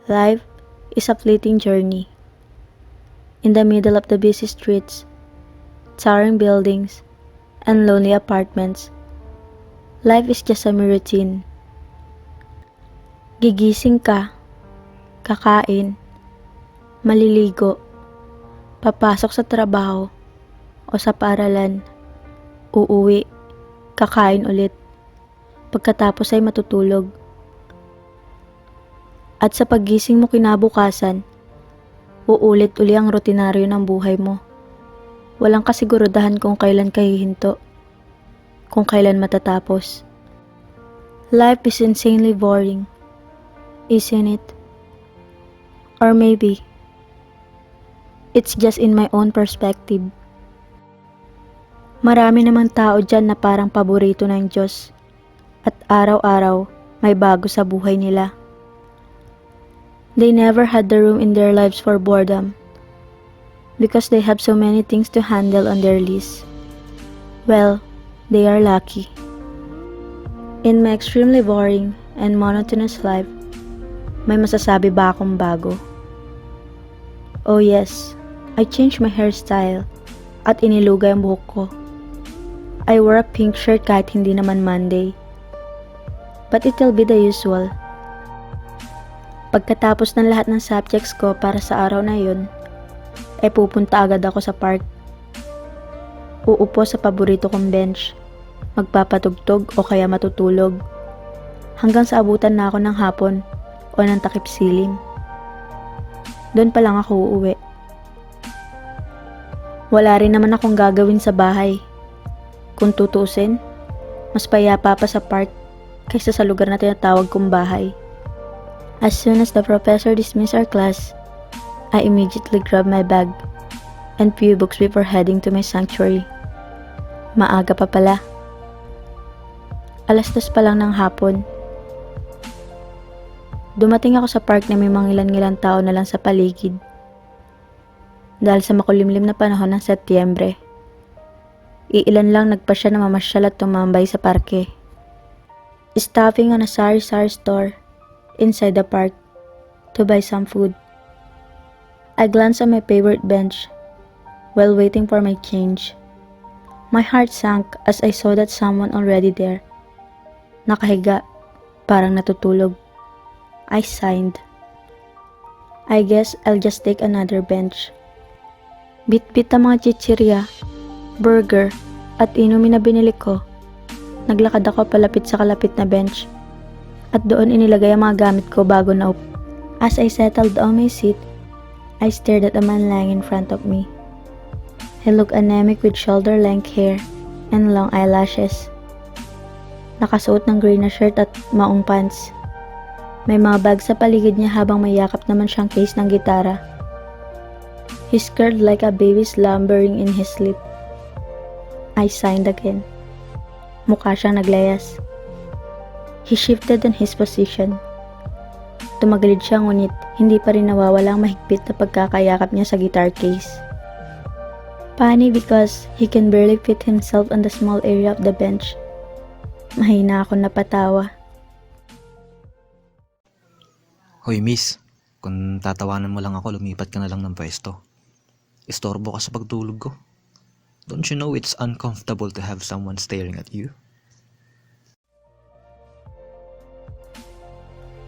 Life is a fleeting journey. In the middle of the busy streets, towering buildings, and lonely apartments, life is just a routine. Gigising ka, kakain, maliligo, papasok sa trabaho o sa paaralan, uuwi, kakain ulit, pagkatapos ay matutulog. At sa paggising mo kinabukasan, uulit uli ang rutinaryo ng buhay mo. Walang kasigurudahan kung kailan ka hihinto, kung kailan matatapos. Life is insanely boring, isn't it? Or maybe, it's just in my own perspective. Marami namang tao dyan na parang paborito ng Diyos at araw-araw may bago sa buhay nila. They never had the room in their lives for boredom because they have so many things to handle on their list. Well, they are lucky. In my extremely boring and monotonous life, may masasabi ba akong bago? Oh yes, I changed my hairstyle at inilugay ang buhok ko. I wore a pink shirt kahit hindi naman Monday. But it'll be the usual. Pagkatapos ng lahat ng subjects ko para sa araw na yun, pupunta agad ako sa park. Uupo sa paborito kong bench, magpapatugtog o kaya matutulog, hanggang sa abutan na ako ng hapon o ng takip silim. Doon pa lang ako uuwi. Wala rin naman akong gagawin sa bahay. Kung tutuusin, mas payapa pa sa park kaysa sa lugar na tinatawag kong bahay. As soon as the professor dismissed our class, I immediately grabbed my bag and few books before heading to my sanctuary. Maaga pa pala. 2:00 pa lang ng hapon. Dumating ako sa park na may mga ilan-ilang tao na lang sa paligid. Dahil sa makulimlim na panahon ng Setyembre, iilan lang nagpasya na mamasyal at tumambay sa parke. Stopping on a sari-sari store inside the park to buy some food. I glanced at my favorite bench while waiting for my change. My heart sank as I saw that someone already there. Nakahiga, parang natutulog. I sighed. I guess I'll just take another bench. Bit-bit ang mga chichirya, burger, at inumin na binili ko. Naglakad ako palapit sa kalapit na bench. At doon inilagay ang mga gamit ko bago naupo. As I settled on my seat, I stared at a man lying in front of me. He looked anemic with shoulder-length hair and long eyelashes. Nakasuot ng gray na shirt at maong pants. May mga bag sa paligid niya habang may yakap naman siyang case ng gitara. He stirred like a baby slumbering in his sleep. I sighed again. Mukha siyang naglayas. He shifted in his position. Tumagilid siya ngunit hindi pa rin nawawala ang mahigpit na pagkakayakap niya sa guitar case. Funny because he can barely fit himself on the small area of the bench. Mahina ako napatawa. Hoy miss, kung tatawanan mo lang ako, lumipat ka na lang ng pwesto. Istorbo ka sa pagtulog ko. Don't you know it's uncomfortable to have someone staring at you?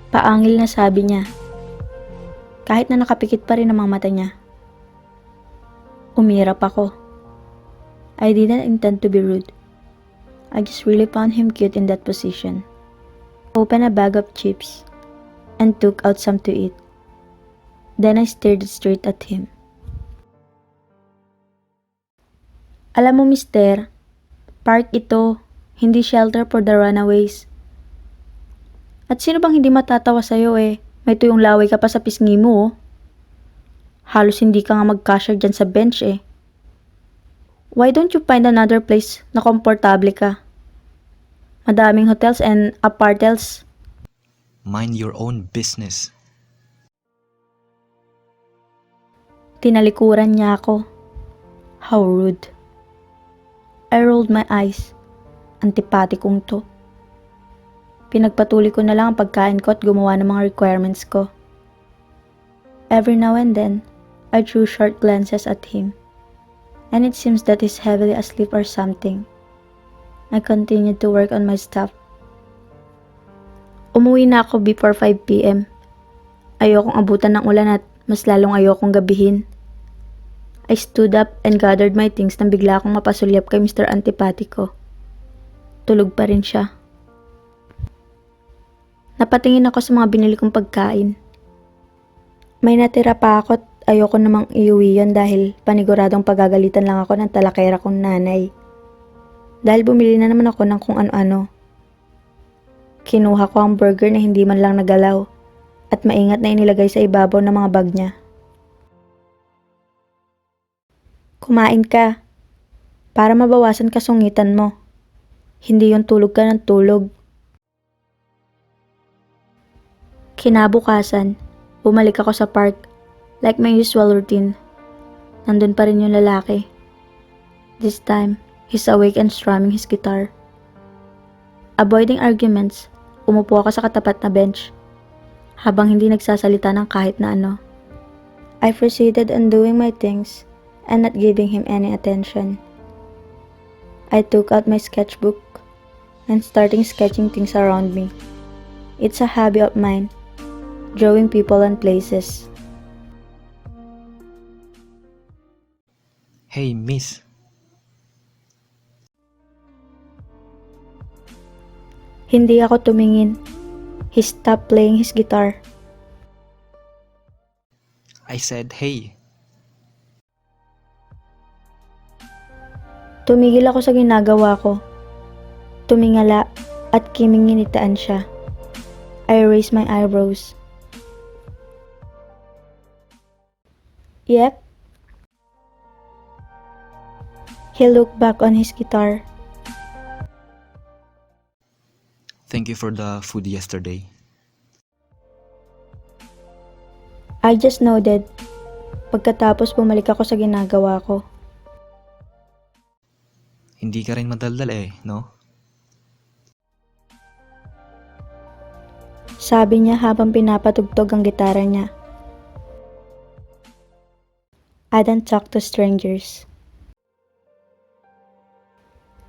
Paangil na sabi niya. Kahit na nakapikit pa rin ang mga mata niya. Umirap ako. I didn't intend to be rude. I just really found him cute in that position. Opened a bag of chips and took out some to eat. Then I stared straight at him. Alam mo mister, park ito, hindi shelter for the runaways. At sino bang hindi matatawa sa'yo may tuyong laway ka pa sa pisngi mo Halos hindi ka nga mag-cashier dyan sa bench Why don't you find another place na komportable ka? Madaming hotels and apartels. Mind your own business. Tinalikuran niya ako. How rude. I rolled my eyes. Antipati kong to. Pinagpatuloy ko na lang ang pagkain ko at gumawa ng mga requirements ko. Every now and then, I threw short glances at him, and it seems that he's heavily asleep or something. I continued to work on my stuff. Umuwi na ako before 5 p.m. Ayokong abutan ng ulan at mas lalong ayokong gabihin. I stood up and gathered my things nang bigla akong mapasulyap kay Mr. Antipatiko. Tulog pa rin siya. Napatingin ako sa mga binili kong pagkain. May natira pa ako at ayoko namang iuwi yun dahil paniguradong pagagalitan lang ako ng talakera kong nanay. Dahil bumili na naman ako ng kung ano-ano. Kinuha ko ang burger na hindi man lang nagalaw at maingat na inilagay sa ibabaw ng mga bag niya. Kumain ka para mabawasan kasungitan mo. Hindi yung tulog ka ng tulog. Kinabukasan, bumalik ako sa park like my usual routine. Nandun pa rin yung lalaki. This time, he's awake and strumming his guitar. Avoiding arguments, umupo ako sa katapat na bench habang hindi nagsasalita ng kahit na ano. I proceeded on doing my things and not giving him any attention. I took out my sketchbook and starting sketching things around me. It's a hobby of mine, drawing people and places. Hey, miss. Hindi ako tumingin. He stopped playing his guitar. I said, hey. Tumigil ako sa ginagawa ko. Tumingala at kiminginitaan siya. I raised my eyebrows. Yep. He looked back on his guitar. Thank you for the food yesterday. I just nodded. Pagkatapos bumalik ako sa ginagawa ko. Hindi ka rin madaldal no? Sabi niya habang pinapatugtog ang gitara niya. I don't talk to strangers.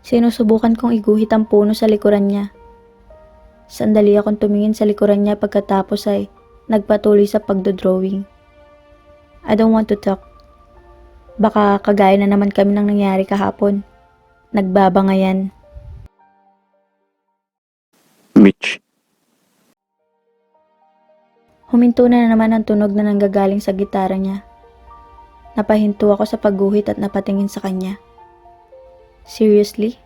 Sinusubukan kong iguhit ang puno sa likuran niya. Sandali akong tumingin sa likuran niya pagkatapos ay nagpatuloy sa pagdodrawing. I don't want to talk. Baka kagaya na naman kami ng nangyari kahapon. Nagbabangayan. Mitch. Huminto na naman ang tunog na nanggagaling sa gitara niya. Napahinto ako sa pagguhit at napatingin sa kanya. Seriously?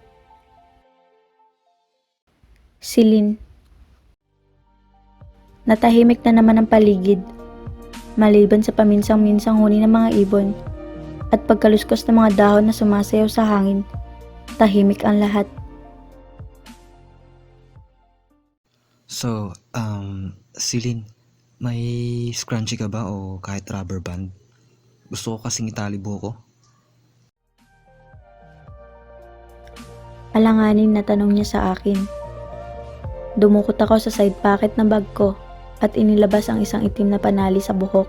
Silin. Natahimik na naman ang paligid, maliban sa paminsang-minsang huni ng mga ibon at pagkaluskos ng mga dahon na sumasayaw sa hangin. Tahimik ang lahat. So, Celine, may scrunchie ka ba o kahit rubber band? Gusto ko kasing itali buhok ko. Alanganin na tanong niya sa akin. Dumukot ako sa side pocket ng bag ko at inilabas ang isang itim na panali sa buhok.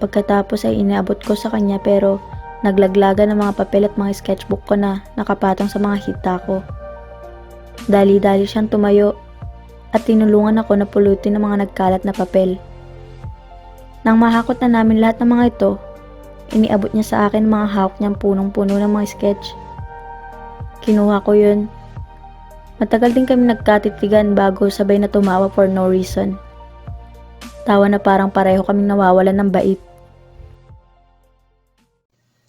Pagkatapos ay inaabot ko sa kanya pero naglaglagan ng mga papel at mga sketchbook ko na nakapatong sa mga hita ko. Dali-dali siyang tumayo at tinulungan ako na pulutin ng mga nagkalat na papel. Nang mahakot na namin lahat ng mga ito, iniabot niya sa akin mga hawak niyang punong-puno ng mga sketch. Kinuha ko yun. Matagal din kami nagkatitigan bago sabay na tumawa for no reason. Tawa na parang pareho kaming nawawalan ng bait.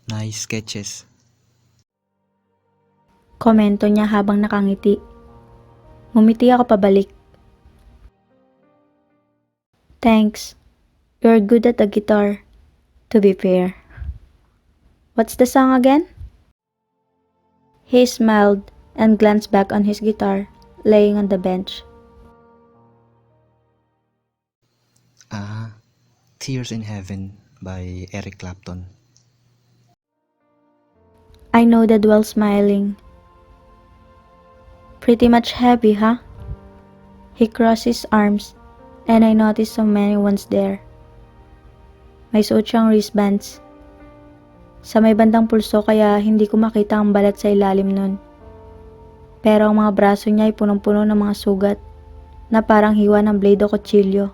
Nice sketches. Komento niya habang nakangiti. Ngumiti ako pabalik. Thanks. You're good at the guitar, to be fair. What's the song again? He smiled and glanced back on his guitar, laying on the bench. Tears in Heaven by Eric Clapton. I nodded while smiling. Pretty much heavy, huh? He crossed his arms, and I noticed so many ones there. May suot siyang wristbands sa may bandang pulso kaya hindi ko makita ang balat sa ilalim nun. Pero ang mga braso niya ay punong-puno ng mga sugat na parang hiwa ng blade o kutsilyo.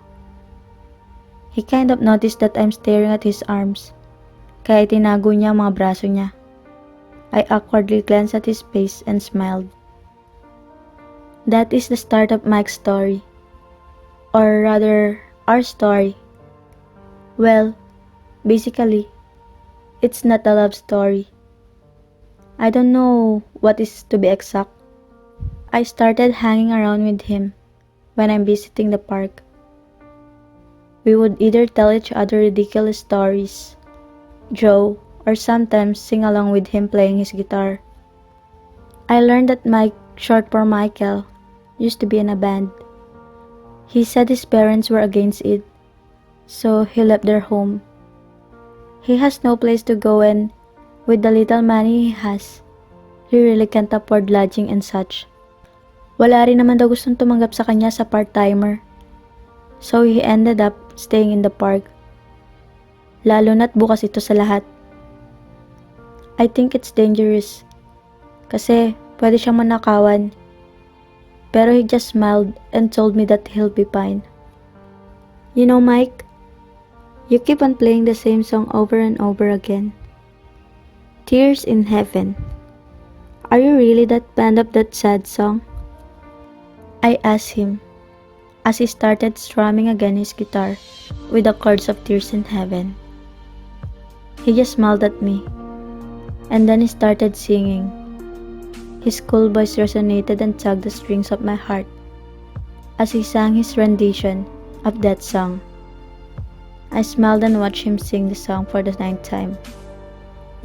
He kind of noticed that I'm staring at his arms, kaya tinago niya ang mga braso niya. I awkwardly glanced at his face and smiled. That is the start of Mike's story. Or rather, our story. Well, basically, it's not a love story. I don't know what is to be exact. I started hanging around with him when I'm visiting the park. We would either tell each other ridiculous stories, draw, or sometimes sing along with him playing his guitar. I learned that Mike, short for Michael, used to be in a band. He said his parents were against it, so he left their home. He has no place to go and with the little money he has, he really can't afford lodging and such. Wala rin naman daw gustong tumanggap sa kanya sa part-timer. So he ended up staying in the park. Lalo na't bukas ito sa lahat. I think it's dangerous. Kasi pwede siyang manakawan. Pero he just smiled and told me that he'll be fine. You know, Mike, you keep on playing the same song over and over again. Tears in Heaven. Are you really that fond of that sad song? I asked him as he started strumming again his guitar with the chords of Tears in Heaven. He just smiled at me, and then he started singing. His cool voice resonated and tugged the strings of my heart as he sang his rendition of that song. I smiled and watched him sing the song for the 9th time.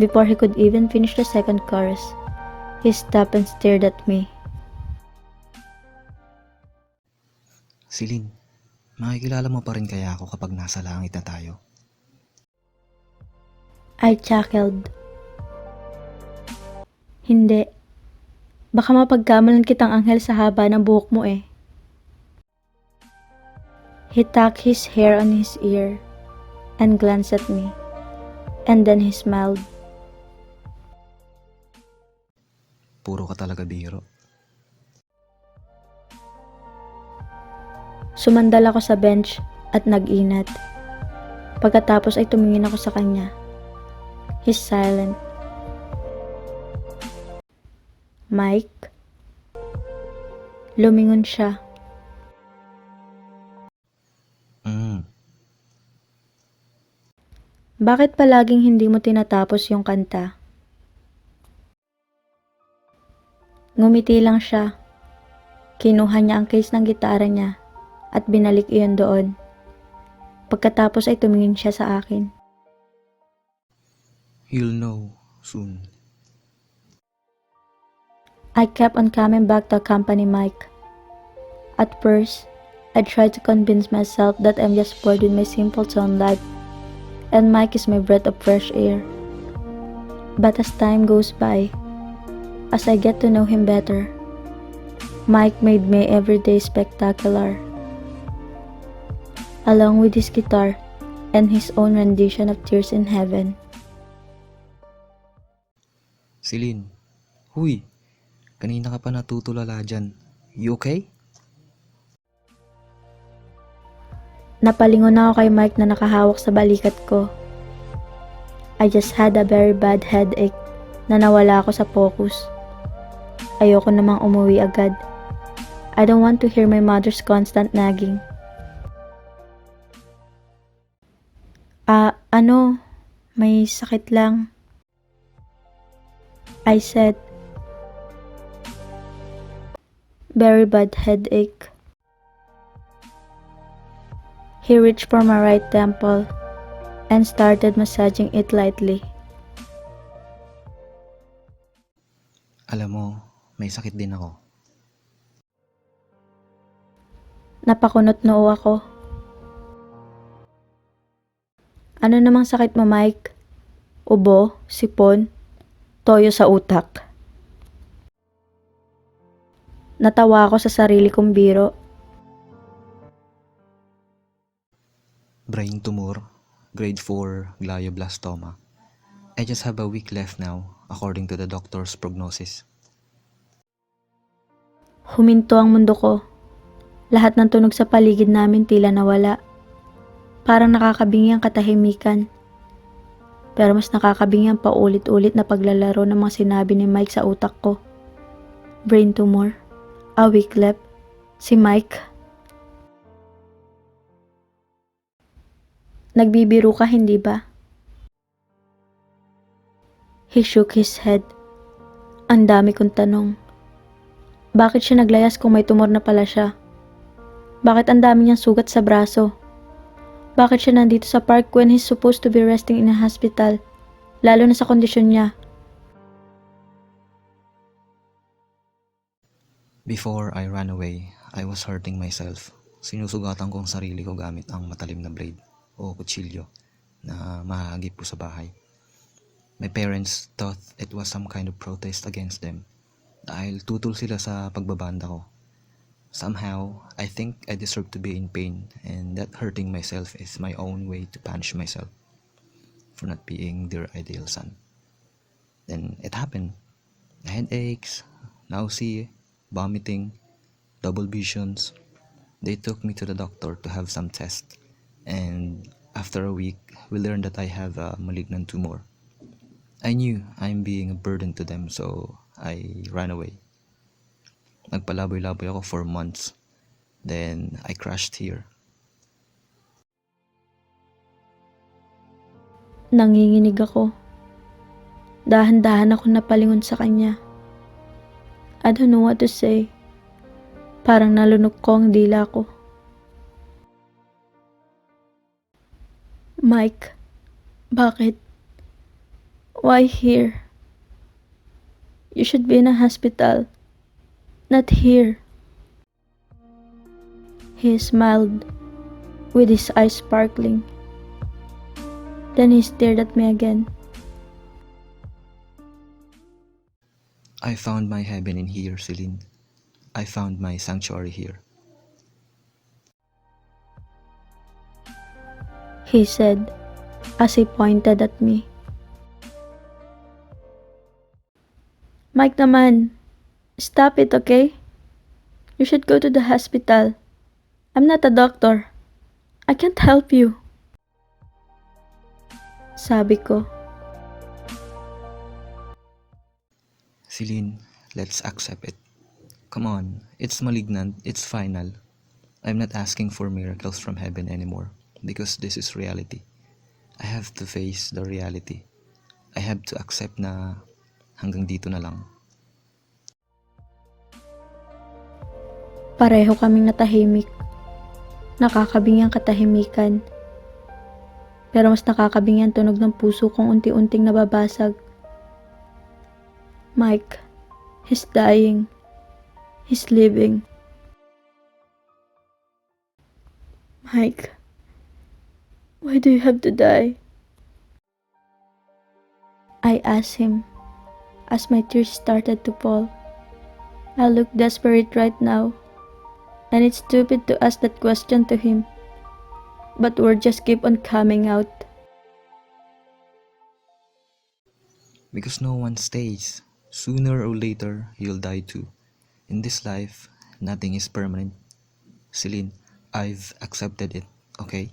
Before he could even finish the second chorus, he stopped and stared at me. Celine, makikilala mo pa rin kaya ako kapag nasa langit na tayo? I chuckled. Hindi. Baka mapagkamalan kitang anghel sa haba ng buhok mo eh. He tucked his hair on his ear and glanced at me. And then he smiled. Puro ka talaga biro. Sumandal ako sa bench at nag-inat. Pagkatapos ay tumingin ako sa kanya. He's silent. Mike? Lumingon siya. Bakit palaging hindi mo tinatapos yung kanta? Ngumiti lang siya. Kinuha niya ang case ng gitara niya at binalik iyon doon. Pagkatapos ay tumingin siya sa akin. You'll know soon. I kept on coming back to accompany Mike. At first, I tried to convince myself that I'm just bored with my simple town life, and Mike is my breath of fresh air. But as time goes by, as I get to know him better, Mike made my everyday spectacular. Along with his guitar and his own rendition of Tears in Heaven. Celine, huy, kanina ka pa natutulala dyan. You okay? Napalingon ako kay Mike na nakahawak sa balikat ko. I just had a very bad headache na nawala ako sa focus. Ayoko namang umuwi agad. I don't want to hear my mother's constant nagging. May sakit lang. I said. Very bad headache. He reached for my right temple and started massaging it lightly. Alam mo, may sakit din ako. Napakunot noo ako. Ano namang sakit mo, Mike? Ubo, sipon, toyo sa utak. Natawa ako sa sarili kong biro. Brain tumor, grade 4 glioblastoma. I just have a week left now, according to the doctor's prognosis. Huminto ang mundo ko. Lahat ng tunog sa paligid namin tila nawala. Parang nakakabingi ang katahimikan. Pero mas nakakabingi ang paulit-ulit na paglalaro ng mga sinabi ni Mike sa utak ko. Brain tumor. A week left. Si Mike. Nagbibiro ka, hindi ba? He shook his head. Ang dami kong tanong. Bakit siya naglayas kung may tumor na pala siya? Bakit ang dami niyang sugat sa braso? Bakit siya nandito sa park when he's supposed to be resting in a hospital? Lalo na sa kondisyon niya. Before I ran away, I was hurting myself. Sinusugatan ko ang sarili ko gamit ang matalim na blade o kutsilyo na mahagip po sa bahay. My parents thought it was some kind of protest against them dahil tutol sila sa pagbabanda ko. Somehow, I think I deserve to be in pain, and that hurting myself is my own way to punish myself for not being their ideal son. Then it happened. Headaches, nausea, vomiting, double visions. They took me to the doctor to have some tests, and after a week, we learned that I have a malignant tumor. I knew I'm being a burden to them, so I ran away. Nagpalaboy-laboy ako for months. Then, I crashed here. Nanginginig ako. Dahan-dahan ako napalingon sa kanya. I don't know what to say. Parang nalunok ko ang dila ko. Mike, bakit? Why here? You should be in a hospital. Not here. He smiled, with his eyes sparkling. Then he stared at me again. I found my heaven in here, Celine. I found my sanctuary here. He said, as he pointed at me. Mike naman, stop it, okay? You should go to the hospital. I'm not a doctor. I can't help you. Sabi ko. Celine, let's accept it. Come on, it's malignant, it's final. I'm not asking for miracles from heaven anymore because this is reality. I have to face the reality. I have to accept na hanggang dito na lang. Pareho kaming natahimik. Nakakabingi ang katahimikan. Pero mas nakakabingi ang tunog ng puso kong unti-unting nababasag. Mike, he's dying. He's leaving. Mike, why do you have to die? I asked him as my tears started to fall. I look desperate right now. And it's stupid to ask that question to him. But words just keep on coming out. Because no one stays. Sooner or later, you'll die too. In this life, nothing is permanent. Celine, I've accepted it, okay?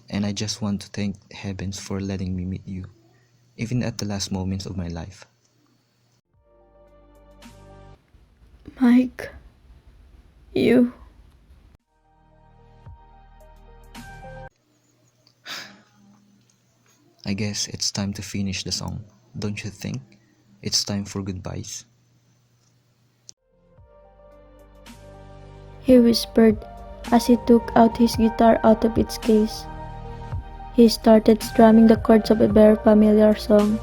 And I just want to thank heavens for letting me meet you, even at the last moments of my life. Mike, you... I guess it's time to finish the song, don't you think? It's time for goodbyes. He whispered as he took out his guitar out of its case. He started strumming the chords of a very familiar song,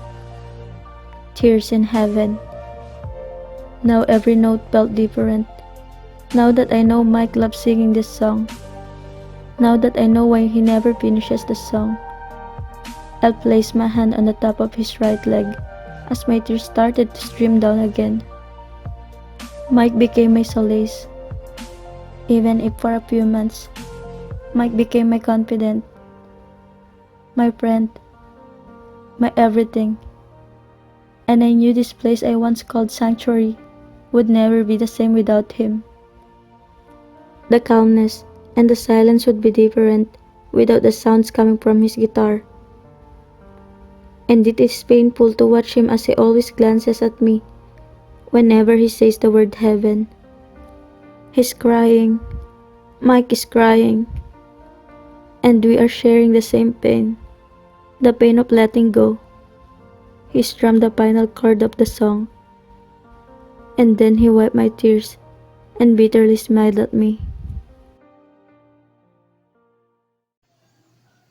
Tears in Heaven. Now every note felt different. Now that I know Mike loves singing this song. Now that I know why he never finishes the song. I'll place my hand on the top of his right leg as my tears started to stream down again. Mike became my solace. Even if for a few months, Mike became my confidant. my friend, my everything. And I knew this place I once called sanctuary would never be the same without him. The calmness and the silence would be different without the sounds coming from his guitar. And it is painful to watch him as he always glances at me whenever he says the word heaven. He's crying, Mike is crying, and we are sharing the same pain, the pain of letting go. He strummed the final chord of the song, and then he wiped my tears and bitterly smiled at me.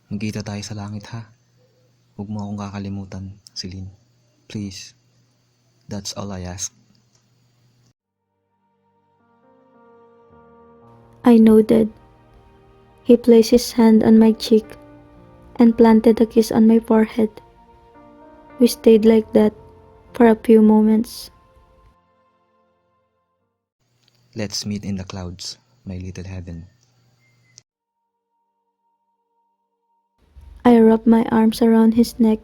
Magkita tayo sa langit ha. Huwag mo akong kakalimutan, Celine. Please. That's all I ask. I nodded. He placed his hand on my cheek and planted a kiss on my forehead. We stayed like that for a few moments. Let's meet in the clouds, my little heaven. I wrapped my arms around his neck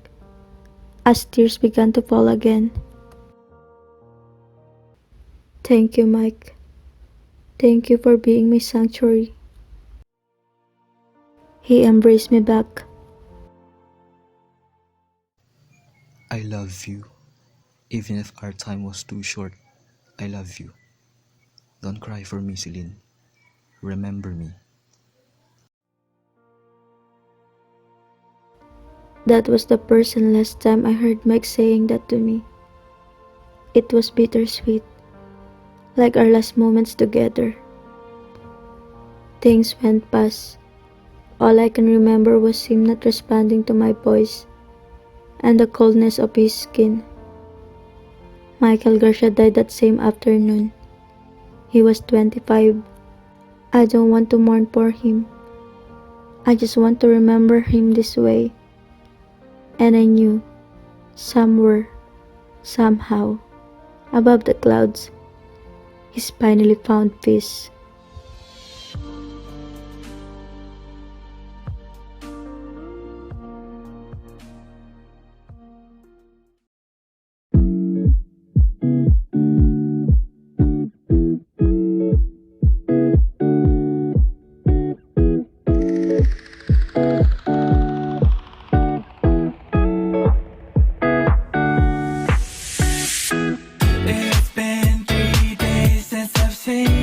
as tears began to fall again. Thank you, Mike. Thank you for being my sanctuary. He embraced me back. I love you. Even if our time was too short, I love you. Don't cry for me, Celine. Remember me. That was the first and last time I heard Mike saying that to me. It was bittersweet, like our last moments together. Things went past. All I can remember was him not responding to my voice and the coldness of his skin. Michael Garcia died that same afternoon. He was 25. I don't want to mourn for him. I just want to remember him this way. And I knew, somewhere, somehow, above the clouds, he's finally found peace. It's been 3 days since I've seen